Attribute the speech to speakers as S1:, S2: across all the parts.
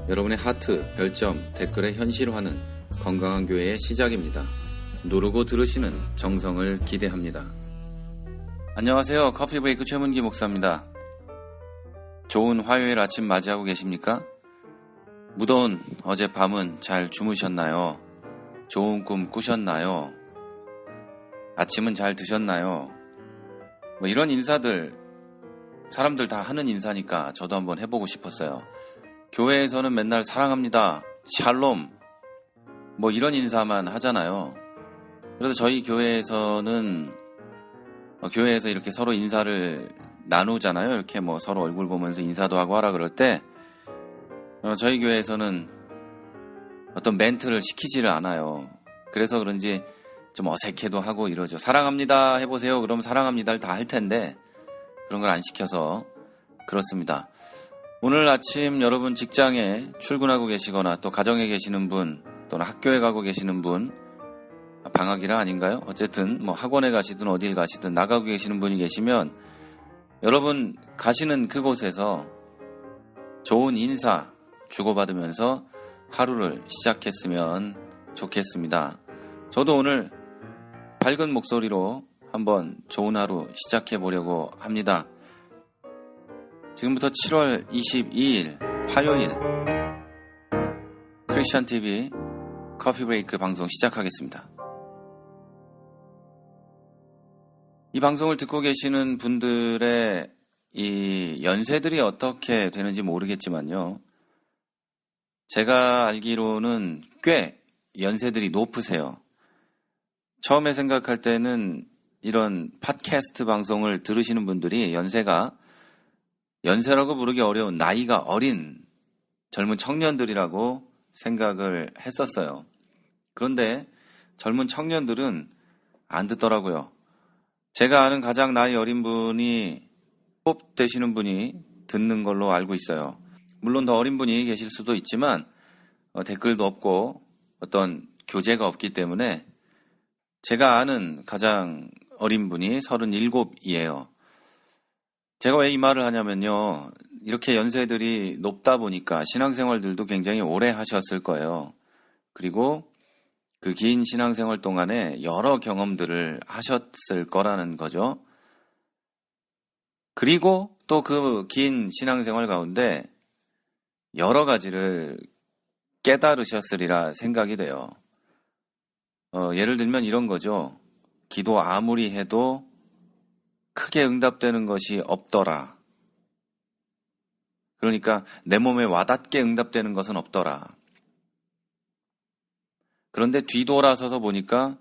S1: 여러분의 하트, 별점, 댓글의 현실화는 건강한 교회의 시작입니다. 누르고 들으시는 정성을 기대합니다. 안녕하세요. 커피 브레이크 최문기 목사입니다. 좋은 화요일 아침 맞이하고 계십니까? 무더운 어젯밤은 잘 주무셨나요? 좋은 꿈 꾸셨나요? 아침은 잘 드셨나요? 이런 인사들 사람들 다 하는 인사니까 저도 한번 해보고 싶었어요. 교회에서는 맨날 사랑합니다, 샬롬 이런 인사만 하잖아요. 그래서 저희 교회에서는 교회에서 이렇게 서로 인사를 나누잖아요. 이렇게 서로 얼굴 보면서 인사도 하고 하라 그럴 때 저희 교회에서는 어떤 멘트를 시키지를 않아요. 그래서 그런지 좀 어색해도 하고 이러죠. 사랑합니다 해보세요. 그럼 사랑합니다를 다 할 텐데 그런 걸 안 시켜서 그렇습니다. 오늘 아침 여러분 직장에 출근하고 계시거나 또 가정에 계시는 분 또는 학교에 가고 계시는 분, 방학이라 아닌가요? 어쨌든 학원에 가시든 어딜 가시든 나가고 계시는 분이 계시면 여러분 가시는 그곳에서 좋은 인사 주고받으면서 하루를 시작했으면 좋겠습니다. 저도 오늘 밝은 목소리로 한번 좋은 하루 시작해 보려고 합니다. 지금부터 7월 22일 화요일 크리스찬 TV 커피 브레이크 방송 시작하겠습니다. 이 방송을 듣고 계시는 분들의 이 연세들이 어떻게 되는지 모르겠지만요. 제가 알기로는 꽤 연세들이 높으세요. 처음에 생각할 때는 이런 팟캐스트 방송을 들으시는 분들이 연세라고 부르기 어려운 나이가 어린 젊은 청년들이라고 생각을 했었어요. 그런데 젊은 청년들은 안 듣더라고요. 제가 아는 가장 나이 어린 분이 꼭 되시는 분이 듣는 걸로 알고 있어요. 물론 더 어린 분이 계실 수도 있지만 댓글도 없고 어떤 교재가 없기 때문에 제가 아는 가장 어린 분이 37이에요. 제가 왜 이 말을 하냐면요. 이렇게 연세들이 높다 보니까 신앙생활들도 굉장히 오래 하셨을 거예요. 그리고 그 긴 신앙생활 동안에 여러 경험들을 하셨을 거라는 거죠. 그리고 또 그 긴 신앙생활 가운데 여러 가지를 깨달으셨으리라 생각이 돼요. 예를 들면 이런 거죠. 기도 아무리 해도 크게 응답되는 것이 없더라. 그러니까 내 몸에 와닿게 응답되는 것은 없더라. 그런데 뒤돌아서서 보니까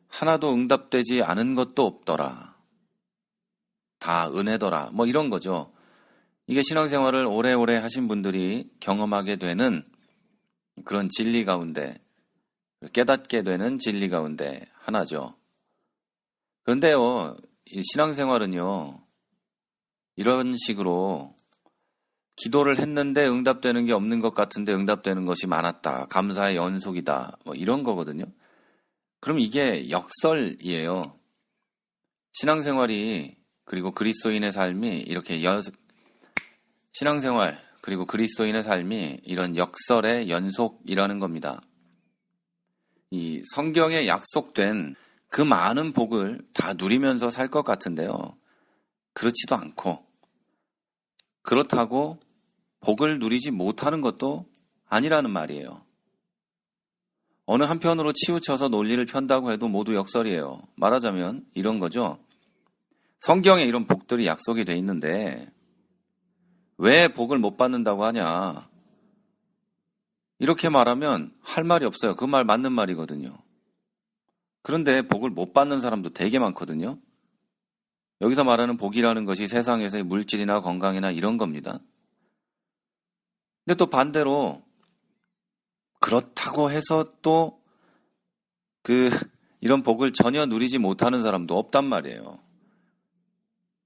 S1: 하나도 응답되지 않은 것도 없더라. 다 은혜더라. 이런 거죠. 이게 신앙생활을 오래오래 하신 분들이 경험하게 되는 그런 진리 가운데, 깨닫게 되는 진리 가운데 하나죠. 그런데요, 이 신앙생활은요, 이런 식으로 기도를 했는데 응답되는 게 없는 것 같은데 응답되는 것이 많았다. 감사의 연속이다. 이런 거거든요. 그럼 이게 역설이에요. 신앙생활이 그리고 그리스도인의 삶이 이렇게 신앙생활 그리고 그리스도인의 삶이 이런 역설의 연속이라는 겁니다. 이 성경에 약속된 그 많은 복을 다 누리면서 살 것 같은데요. 그렇지도 않고 그렇다고 복을 누리지 못하는 것도 아니라는 말이에요. 어느 한편으로 치우쳐서 논리를 편다고 해도 모두 역설이에요. 말하자면 이런 거죠. 성경에 이런 복들이 약속이 돼 있는데 왜 복을 못 받는다고 하냐. 이렇게 말하면 할 말이 없어요. 그 말 맞는 말이거든요. 그런데 복을 못 받는 사람도 되게 많거든요. 여기서 말하는 복이라는 것이 세상에서의 물질이나 건강이나 이런 겁니다. 근데 또 반대로 그렇다고 해서 또 이런 복을 전혀 누리지 못하는 사람도 없단 말이에요.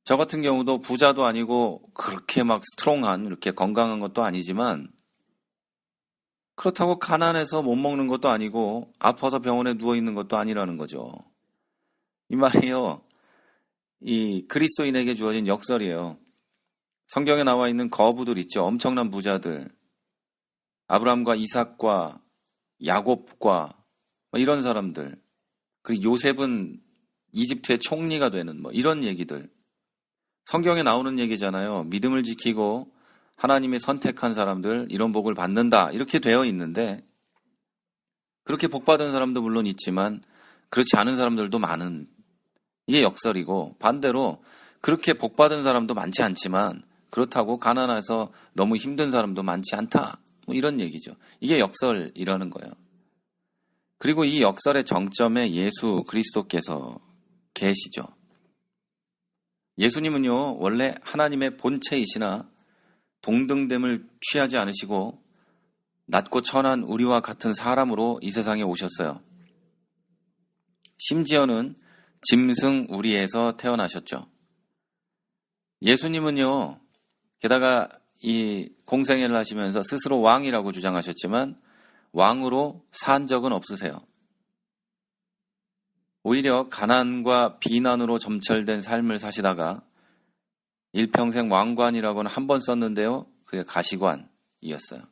S1: 저 같은 경우도 부자도 아니고 그렇게 스트롱한 이렇게 건강한 것도 아니지만 그렇다고 가난해서 못 먹는 것도 아니고 아파서 병원에 누워있는 것도 아니라는 거죠. 이 말이요. 이 그리스도인에게 주어진 역설이에요. 성경에 나와 있는 거부들 있죠. 엄청난 부자들. 아브라함과 이삭과 야곱과 이런 사람들, 그리고 요셉은 이집트의 총리가 되는 이런 얘기들. 성경에 나오는 얘기잖아요. 믿음을 지키고 하나님이 선택한 사람들 이런 복을 받는다 이렇게 되어 있는데, 그렇게 복받은 사람도 물론 있지만 그렇지 않은 사람들도 많은, 이게 역설이고, 반대로 그렇게 복받은 사람도 많지 않지만 그렇다고 가난해서 너무 힘든 사람도 많지 않다, 이런 얘기죠. 이게 역설이라는 거예요. 그리고 이 역설의 정점에 예수 그리스도께서 계시죠. 예수님은요, 원래 하나님의 본체이시나 동등됨을 취하지 않으시고 낮고 천한 우리와 같은 사람으로 이 세상에 오셨어요. 심지어는 짐승 우리에서 태어나셨죠. 예수님은요, 게다가 이 공생애를 하시면서 스스로 왕이라고 주장하셨지만 왕으로 산 적은 없으세요. 오히려 가난과 비난으로 점철된 삶을 사시다가 일평생 왕관이라고는 한 번 썼는데요, 그게 가시관이었어요.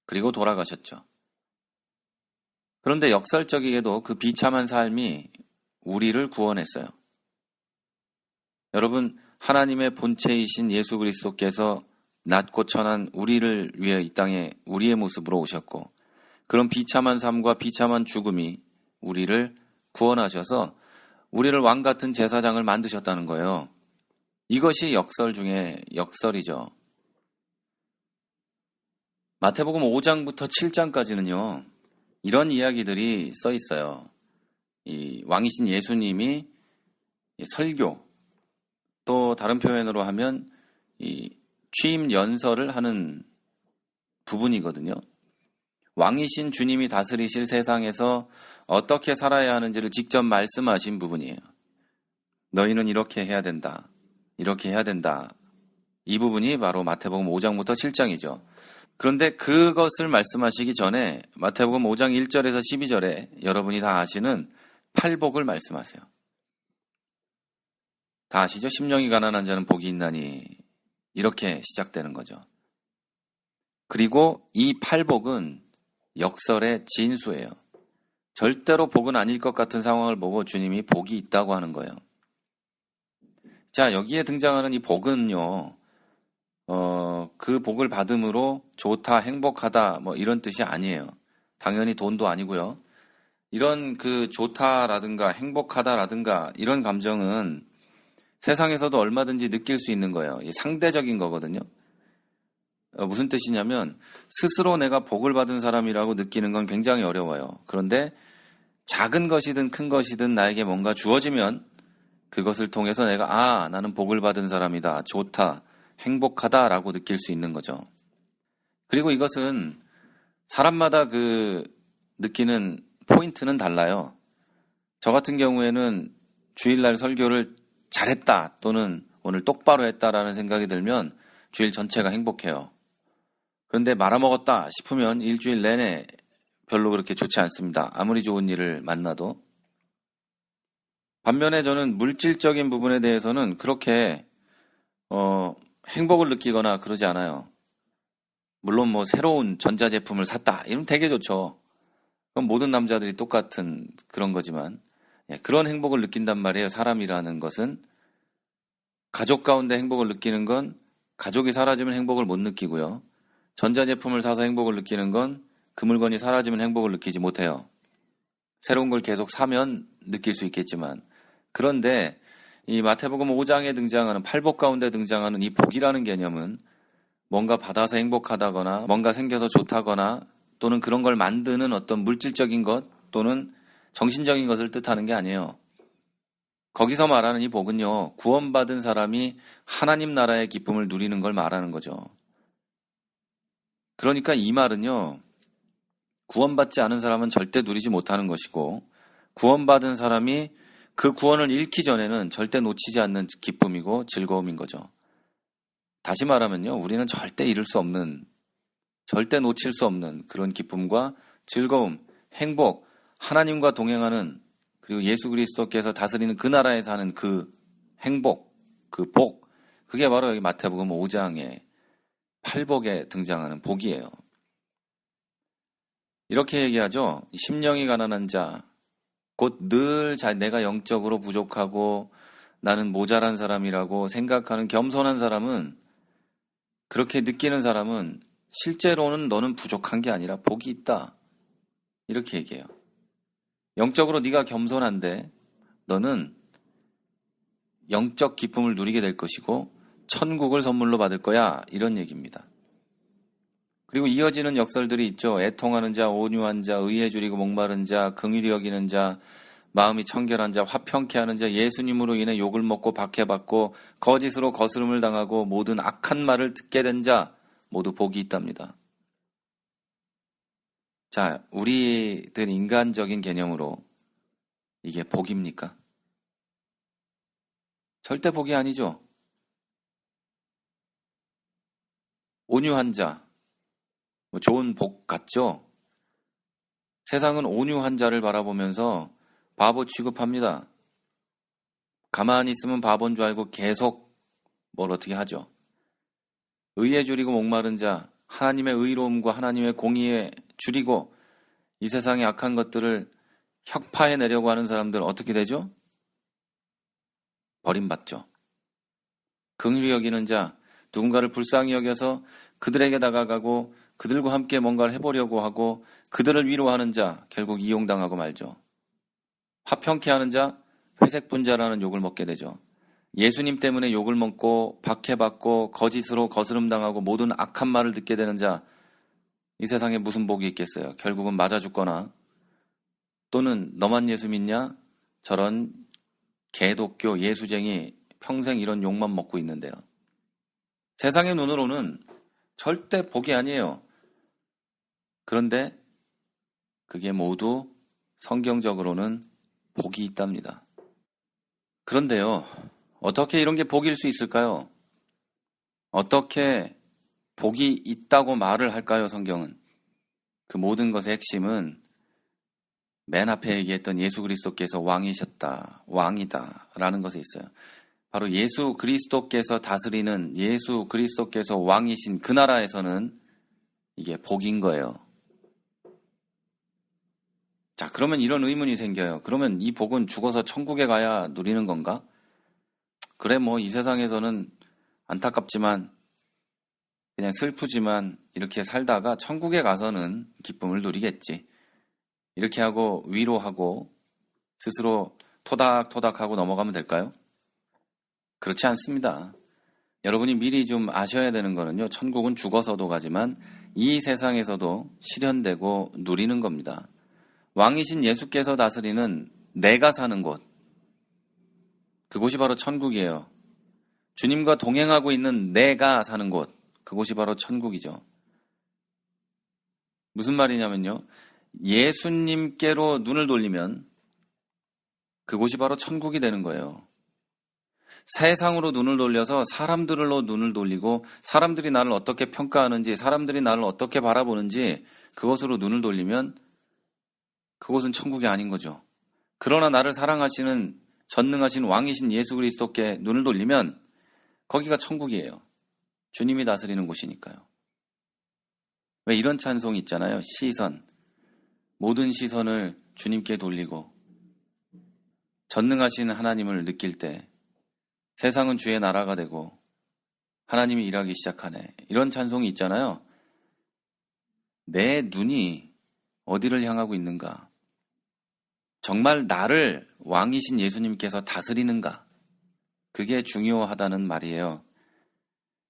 S1: 그리고 돌아가셨죠. 그런데 역설적이게도 그 비참한 삶이 우리를 구원했어요. 여러분, 하나님의 본체이신 예수 그리스도께서 낮고 천한 우리를 위해 이 땅에 우리의 모습으로 오셨고, 그런 비참한 삶과 비참한 죽음이 우리를 구원하셔서 우리를 왕 같은 제사장을 만드셨다는 거예요. 이것이 역설 중에 역설이죠. 마태복음 5장부터 7장까지는요, 이런 이야기들이 써 있어요. 이 왕이신 예수님이 설교, 또 다른 표현으로 하면 이 취임 연설을 하는 부분이거든요. 왕이신 주님이 다스리실 세상에서 어떻게 살아야 하는지를 직접 말씀하신 부분이에요. 너희는 이렇게 해야 된다. 이렇게 해야 된다. 이 부분이 바로 마태복음 5장부터 7장이죠. 그런데 그것을 말씀하시기 전에 마태복음 5장 1절에서 12절에 여러분이 다 아시는 팔복을 말씀하세요. 다 아시죠? 심령이 가난한 자는 복이 있나니, 이렇게 시작되는 거죠. 그리고 이 팔복은 역설의 진수예요. 절대로 복은 아닐 것 같은 상황을 보고 주님이 복이 있다고 하는 거예요. 자, 여기에 등장하는 이 복은요, 그 복을 받음으로 좋다, 행복하다, 이런 뜻이 아니에요. 당연히 돈도 아니고요. 이런 그 좋다라든가 행복하다라든가 이런 감정은 세상에서도 얼마든지 느낄 수 있는 거예요. 상대적인 거거든요. 무슨 뜻이냐면 스스로 내가 복을 받은 사람이라고 느끼는 건 굉장히 어려워요. 그런데 작은 것이든 큰 것이든 나에게 뭔가 주어지면 그것을 통해서 내가 나는 복을 받은 사람이다, 좋다, 행복하다라고 느낄 수 있는 거죠. 그리고 이것은 사람마다 그 느끼는 포인트는 달라요. 저 같은 경우에는 주일날 설교를 잘했다 또는 오늘 똑바로 했다라는 생각이 들면 주일 전체가 행복해요. 그런데 말아먹었다 싶으면 일주일 내내 별로 그렇게 좋지 않습니다. 아무리 좋은 일을 만나도. 반면에 저는 물질적인 부분에 대해서는 그렇게 행복을 느끼거나 그러지 않아요. 물론 새로운 전자제품을 샀다 이러면 되게 좋죠. 그건 모든 남자들이 똑같은 그런 거지만, 그런 행복을 느낀단 말이에요. 사람이라는 것은. 가족 가운데 행복을 느끼는 건 가족이 사라지면 행복을 못 느끼고요. 전자제품을 사서 행복을 느끼는 건 그 물건이 사라지면 행복을 느끼지 못해요. 새로운 걸 계속 사면 느낄 수 있겠지만. 그런데 이 마태복음 5장에 등장하는 팔복 가운데 등장하는 이 복이라는 개념은 뭔가 받아서 행복하다거나 뭔가 생겨서 좋다거나 또는 그런 걸 만드는 어떤 물질적인 것 또는 정신적인 것을 뜻하는 게 아니에요. 거기서 말하는 이 복은요, 구원받은 사람이 하나님 나라의 기쁨을 누리는 걸 말하는 거죠. 그러니까 이 말은요, 구원받지 않은 사람은 절대 누리지 못하는 것이고, 구원받은 사람이 그 구원을 잃기 전에는 절대 놓치지 않는 기쁨이고 즐거움인 거죠. 다시 말하면요, 우리는 절대 잃을 수 없는, 절대 놓칠 수 없는 그런 기쁨과 즐거움, 행복, 하나님과 동행하는, 그리고 예수 그리스도께서 다스리는 그 나라에 사는 그 행복, 그 복, 그게 바로 여기 마태복음 5장의 팔복에 등장하는 복이에요. 이렇게 얘기하죠. 심령이 가난한 자, 곧 늘 내가 영적으로 부족하고 나는 모자란 사람이라고 생각하는 겸손한 사람은, 그렇게 느끼는 사람은 실제로는 너는 부족한 게 아니라 복이 있다. 이렇게 얘기해요. 영적으로 네가 겸손한데 너는 영적 기쁨을 누리게 될 것이고 천국을 선물로 받을 거야. 이런 얘기입니다. 그리고 이어지는 역설들이 있죠. 애통하는 자, 온유한 자, 의에 줄이고 목마른 자, 긍휼히 여기는 자, 마음이 청결한 자, 화평케 하는 자, 예수님으로 인해 욕을 먹고 박해받고 거짓으로 거스름을 당하고 모든 악한 말을 듣게 된 자 모두 복이 있답니다. 자, 우리들 인간적인 개념으로 이게 복입니까? 절대 복이 아니죠. 온유한 자, 좋은 복 같죠? 세상은 온유한 자를 바라보면서 바보 취급합니다. 가만히 있으면 바보인 줄 알고 계속 뭘 어떻게 하죠. 의에 줄이고 목마른 자, 하나님의 의로움과 하나님의 공의에 줄이고 이 세상의 악한 것들을 혁파해내려고 하는 사람들 어떻게 되죠? 버림받죠. 긍휼히 여기는 자, 누군가를 불쌍히 여겨서 그들에게 다가가고 그들과 함께 뭔가를 해보려고 하고 그들을 위로하는 자, 결국 이용당하고 말죠. 화평케 하는 자, 회색 분자라는 욕을 먹게 되죠. 예수님 때문에 욕을 먹고 박해받고 거짓으로 거스름당하고 모든 악한 말을 듣게 되는 자, 이 세상에 무슨 복이 있겠어요. 결국은 맞아 죽거나 또는 너만 예수 믿냐? 저런 개독교 예수쟁이 평생 이런 욕만 먹고 있는데요. 세상의 눈으로는 절대 복이 아니에요. 그런데 그게 모두 성경적으로는 복이 있답니다. 그런데요, 어떻게 이런 게 복일 수 있을까요? 어떻게 복이 있다고 말을 할까요, 성경은? 그 모든 것의 핵심은 맨 앞에 얘기했던 예수 그리스도께서 왕이셨다, 왕이다 라는 것에 있어요. 바로 예수 그리스도께서 다스리는, 예수 그리스도께서 왕이신 그 나라에서는 이게 복인 거예요. 자, 그러면 이런 의문이 생겨요. 그러면 이 복은 죽어서 천국에 가야 누리는 건가? 그래, 뭐 이 세상에서는 안타깝지만 그냥 슬프지만 이렇게 살다가 천국에 가서는 기쁨을 누리겠지. 이렇게 하고 위로하고 스스로 토닥토닥하고 넘어가면 될까요? 그렇지 않습니다. 여러분이 미리 좀 아셔야 되는 거는요, 천국은 죽어서도 가지만 이 세상에서도 실현되고 누리는 겁니다. 왕이신 예수께서 다스리는 내가 사는 곳, 그곳이 바로 천국이에요. 주님과 동행하고 있는 내가 사는 곳, 그곳이 바로 천국이죠. 무슨 말이냐면요, 예수님께로 눈을 돌리면 그곳이 바로 천국이 되는 거예요. 세상으로 눈을 돌려서 사람들로 눈을 돌리고 사람들이 나를 어떻게 평가하는지, 사람들이 나를 어떻게 바라보는지 그것으로 눈을 돌리면 그곳은 천국이 아닌 거죠. 그러나 나를 사랑하시는 전능하신 왕이신 예수 그리스도께 눈을 돌리면 거기가 천국이에요. 주님이 다스리는 곳이니까요. 왜 이런 찬송이 있잖아요. 시선. 모든 시선을 주님께 돌리고 전능하신 하나님을 느낄 때 세상은 주의 나라가 되고 하나님이 일하기 시작하네. 이런 찬송이 있잖아요. 내 눈이 어디를 향하고 있는가? 정말 나를 왕이신 예수님께서 다스리는가? 그게 중요하다는 말이에요.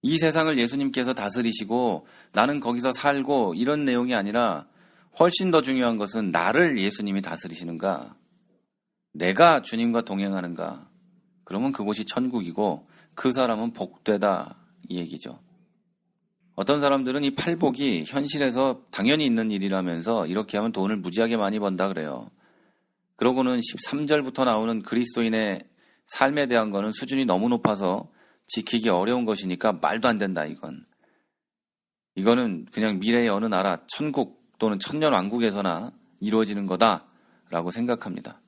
S1: 이 세상을 예수님께서 다스리시고 나는 거기서 살고 이런 내용이 아니라 훨씬 더 중요한 것은 나를 예수님이 다스리시는가? 내가 주님과 동행하는가? 그러면 그곳이 천국이고 그 사람은 복되다 이 얘기죠. 어떤 사람들은 이 팔복이 현실에서 당연히 있는 일이라면서 이렇게 하면 돈을 무지하게 많이 번다 그래요. 그러고는 13절부터 나오는 그리스도인의 삶에 대한 거는 수준이 너무 높아서 지키기 어려운 것이니까 말도 안 된다 이건. 이거는 그냥 미래의 어느 나라 천국 또는 천년왕국에서나 이루어지는 거다라고 생각합니다.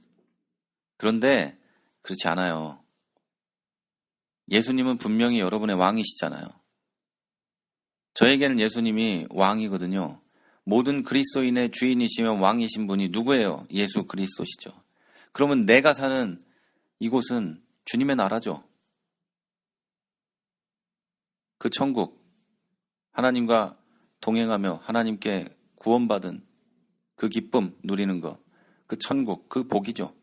S1: 그런데 그렇지 않아요. 예수님은 분명히 여러분의 왕이시잖아요. 저에게는 예수님이 왕이거든요. 모든 그리스도인의 주인이시며 왕이신 분이 누구예요? 예수 그리스도시죠. 그러면 내가 사는 이곳은 주님의 나라죠. 그 천국, 하나님과 동행하며 하나님께 구원받은 그 기쁨 누리는 것, 그 천국, 그 복이죠.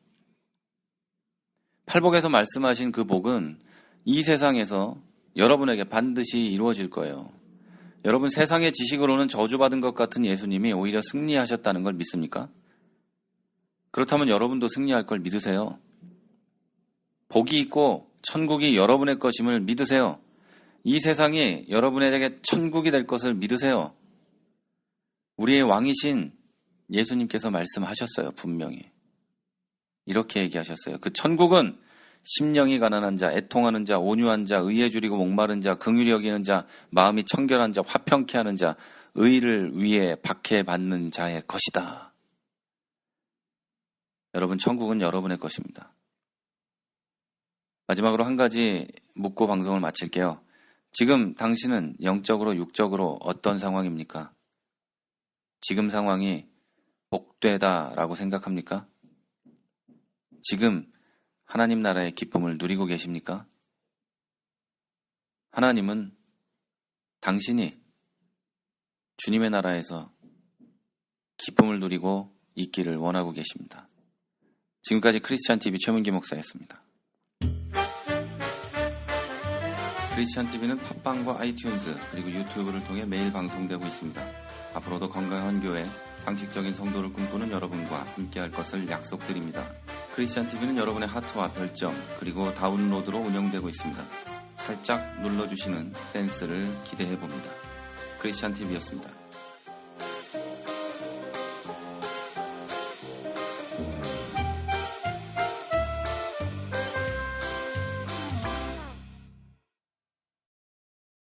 S1: 팔복에서 말씀하신 그 복은 이 세상에서 여러분에게 반드시 이루어질 거예요. 여러분, 세상의 지식으로는 저주받은 것 같은 예수님이 오히려 승리하셨다는 걸 믿습니까? 그렇다면 여러분도 승리할 걸 믿으세요. 복이 있고 천국이 여러분의 것임을 믿으세요. 이 세상이 여러분에게 천국이 될 것을 믿으세요. 우리의 왕이신 예수님께서 말씀하셨어요. 분명히. 이렇게 얘기하셨어요. 그 천국은 심령이 가난한 자, 애통하는 자, 온유한 자, 의에 줄이고 목마른 자, 긍휼히 여기는 자, 마음이 청결한 자, 화평케 하는 자, 의를 위해 박해받는 자의 것이다. 여러분, 천국은 여러분의 것입니다. 마지막으로 한 가지 묻고 방송을 마칠게요. 지금 당신은 영적으로, 육적으로 어떤 상황입니까? 지금 상황이 복되다라고 생각합니까? 지금 하나님 나라의 기쁨을 누리고 계십니까? 하나님은 당신이 주님의 나라에서 기쁨을 누리고 있기를 원하고 계십니다. 지금까지 크리스찬TV 최문기 목사였습니다. 크리스찬TV는 팟빵과 아이튠즈 그리고 유튜브를 통해 매일 방송되고 있습니다. 앞으로도 건강한 교회, 상식적인 성도를 꿈꾸는 여러분과 함께할 것을 약속드립니다. 크리스찬TV는 여러분의 하트와 별점 그리고 다운로드로 운영되고 있습니다. 살짝 눌러주시는 센스를 기대해봅니다. 크리스찬TV였습니다.